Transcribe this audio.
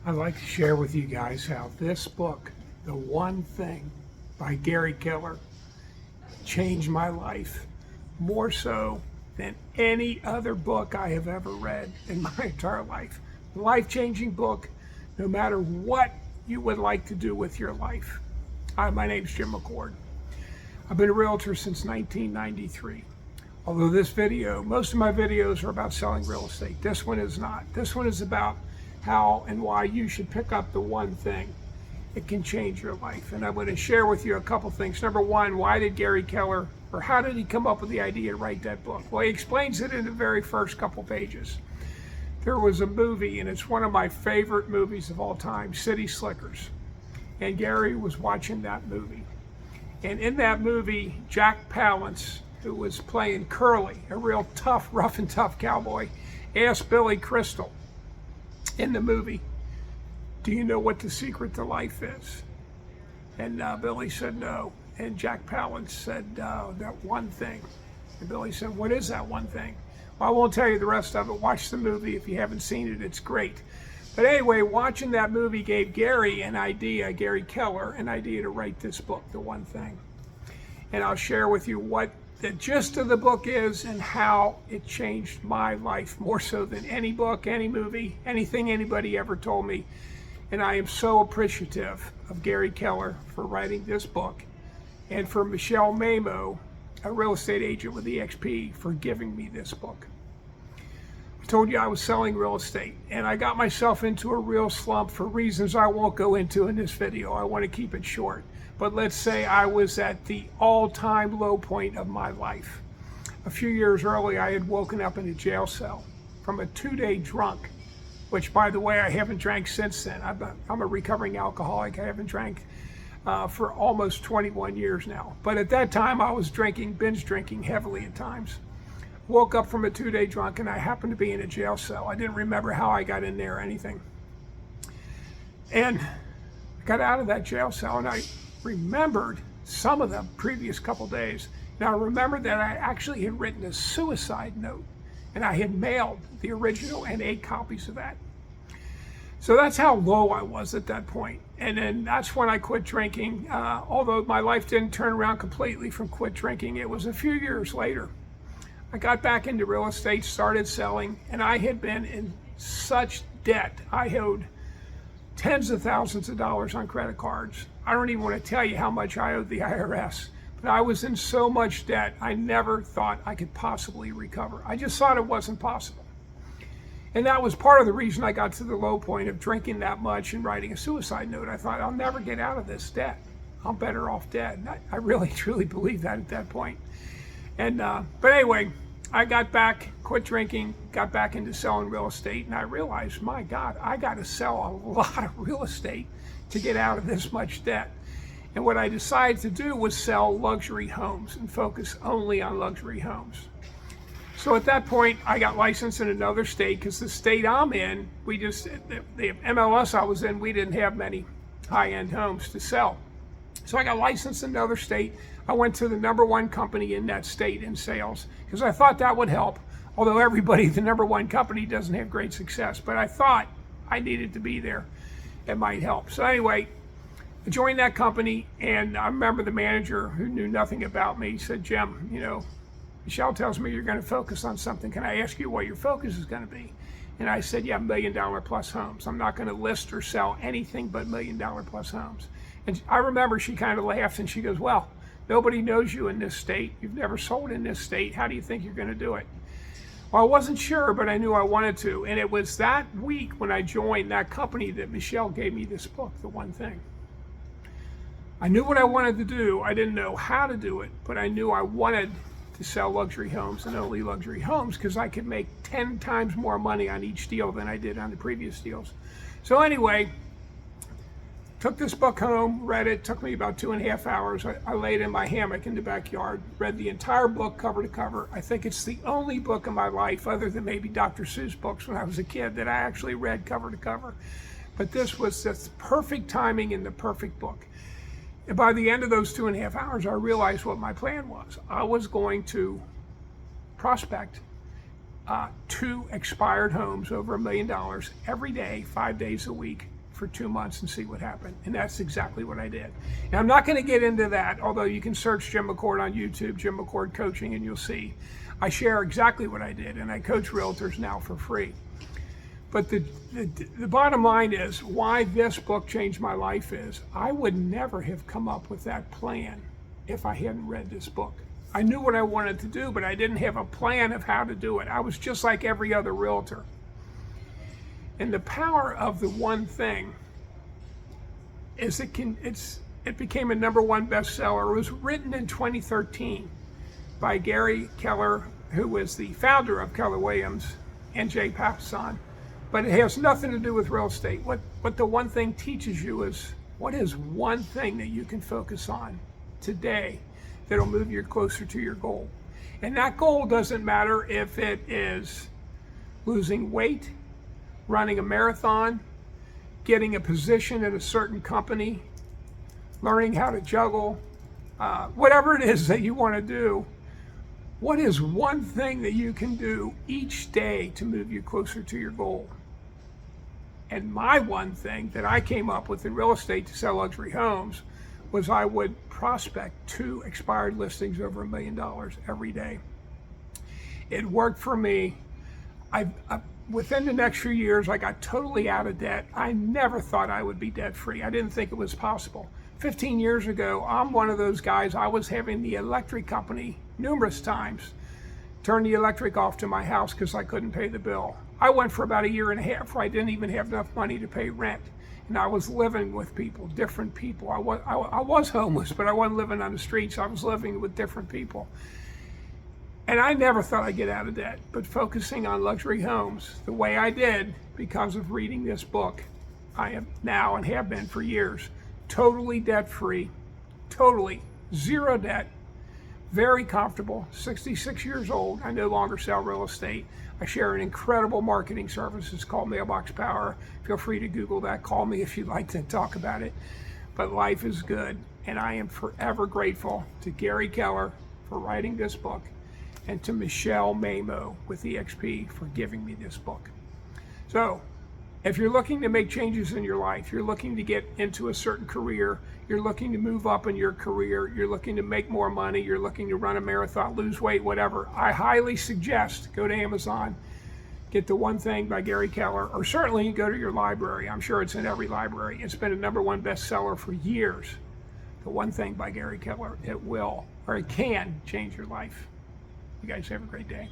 I'd like to share with you guys how this book, The One Thing by Gary Keller, changed my life more so than any other book I have ever read in my entire life. Life-changing book, no matter what you would like to do with your life. Hi, my name's Jim McCord. I've been a realtor since 1993. Although most of my videos are about selling real estate. This one is not. This one is about how and why you should pick up the one thing. It can change your life. And I'm going to share with you a couple things. Number one, why did Gary Keller, or how did he come up with the idea to write that book? Well, he explains it in the very first couple pages. There was a movie, and it's one of my favorite movies of all time, City Slickers. And Gary was watching that movie. And in that movie, Jack Palance, who was playing Curly, a real tough, rough and tough cowboy, asked Billy Crystal in the movie, "Do you know what the secret to life is?" And Billy said no. And Jack Palance said, that one thing. And Billy said, "What is that one thing?" Well, I won't tell you the rest of it. Watch the movie if you haven't seen it. It's great. But anyway, watching that movie gave Gary Keller, an idea to write this book, The One Thing. And I'll share with you what the gist of the book is and how it changed my life more so than any book, any movie, anything anybody ever told me. And I am so appreciative of Gary Keller for writing this book, and for Michelle Mamo, a real estate agent with EXP, for giving me this book. I told you I was selling real estate, and I got myself into a real slump for reasons I won't go into in this video. I want to keep it short. But let's say I was at the all-time low point of my life. A few years early, I had woken up in a jail cell from a 2-day drunk, which, by the way, I haven't drank since then. I'm a recovering alcoholic. I haven't drank for almost 21 years now. But at that time, I was binge drinking heavily at times. Woke up from a 2-day drunk, and I happened to be in a jail cell. I didn't remember how I got in there or anything. And I got out of that jail cell, and I remembered some of the previous couple days. Now, I remembered that I actually had written a suicide note, and I had mailed the original and 8 copies of that. So that's how low I was at that point. And then that's when I quit drinking. Although my life didn't turn around completely from quit drinking, it was a few years later. I got back into real estate, started selling, and I had been in such debt. I owed tens of thousands of dollars on credit cards. I don't even want to tell you how much I owed the IRS, but I was in so much debt, I never thought I could possibly recover. I just thought it wasn't possible. And that was part of the reason I got to the low point of drinking that much and writing a suicide note. I thought, I'll never get out of this debt. I'm better off dead. And I really, truly believed that at that point. And but anyway, I got back, quit drinking, got back into selling real estate, and I realized, my God, I got to sell a lot of real estate to get out of this much debt. And what I decided to do was sell luxury homes and focus only on luxury homes. So at that point, I got licensed in another state, because the state I'm in, the MLS I was in, we didn't have many high-end homes to sell. So I got licensed in another state. I went to the #1 company in that state in sales, because I thought that would help. Although everybody, the #1 company doesn't have great success, but I thought I needed to be there. It might help. So anyway, I joined that company, and I remember the manager, who knew nothing about me, said, "Jim, Michelle tells me you're going to focus on something. Can I ask you what your focus is going to be?" And I said, "Yeah, $1 million plus homes. I'm not going to list or sell anything but $1 million plus homes." And I remember she kind of laughed, and she goes, "Well, nobody knows you in this state. You've never sold in this state. How do you think you're going to do it?" Well, I wasn't sure, but I knew I wanted to. And it was that week when I joined that company that Michelle gave me this book, The One Thing. I knew what I wanted to do. I didn't know how to do it, but I knew I wanted to sell luxury homes and only luxury homes, because I could make 10 times more money on each deal than I did on the previous deals. So anyway, took this book home, read it. Took me about 2.5 hours. I laid in my hammock in the backyard, read the entire book cover to cover. I think it's the only book in my life, other than maybe Dr. Seuss books when I was a kid, that I actually read cover to cover. But this was just perfect timing and the perfect book. And by the end of those 2.5 hours, I realized what my plan was. I was going to prospect 2 expired homes over $1 million every day, 5 days a week, for 2 months and see what happened. And that's exactly what I did. And I'm not going to get into that, although you can search Jim McCord on YouTube, Jim McCord Coaching, and you'll see I share exactly what I did. And I coach realtors now for free. But the bottom line is why this book changed my life is I would never have come up with that plan if I hadn't read this book. I knew what I wanted to do, but I didn't have a plan of how to do it. I was just like every other realtor. And the power of the one thing is it became a #1 bestseller. It was written in 2013 by Gary Keller, who was the founder of Keller Williams, and Jay Papasan. But it has nothing to do with real estate. What the one thing teaches you is what is one thing that you can focus on today that'll move you closer to your goal. And that goal doesn't matter if it is losing weight, running a marathon, getting a position at a certain company, learning how to juggle, whatever it is that you want to do. What is one thing that you can do each day to move you closer to your goal? And my one thing that I came up with in real estate to sell luxury homes was I would prospect 2 expired listings over $1 million every day. It worked for me. Within the next few years, I got totally out of debt. I never thought I would be debt free. I didn't think it was possible. 15 years ago, I'm one of those guys. I was having the electric company numerous times turn the electric off to my house because I couldn't pay the bill. I went for about 1.5 years where I didn't even have enough money to pay rent. And I was living with people, different people. I was homeless, but I wasn't living on the streets. I was living with different people. And I never thought I'd get out of debt. But focusing on luxury homes the way I did because of reading this book, I am now and have been for years, totally debt-free, totally zero debt, very comfortable, 66 years old. I no longer sell real estate. I share an incredible marketing service. It's called Mailbox Power. Feel free to Google that. Call me if you'd like to talk about it. But life is good, and I am forever grateful to Gary Keller for writing this book and to Michelle Mamo with EXP for giving me this book. So, if you're looking to make changes in your life, you're looking to get into a certain career, you're looking to move up in your career, you're looking to make more money, you're looking to run a marathon, lose weight, whatever, I highly suggest go to Amazon, get The One Thing by Gary Keller, or certainly go to your library. I'm sure it's in every library. It's been a #1 bestseller for years. The One Thing by Gary Keller. It will, or it can, change your life. You guys have a great day.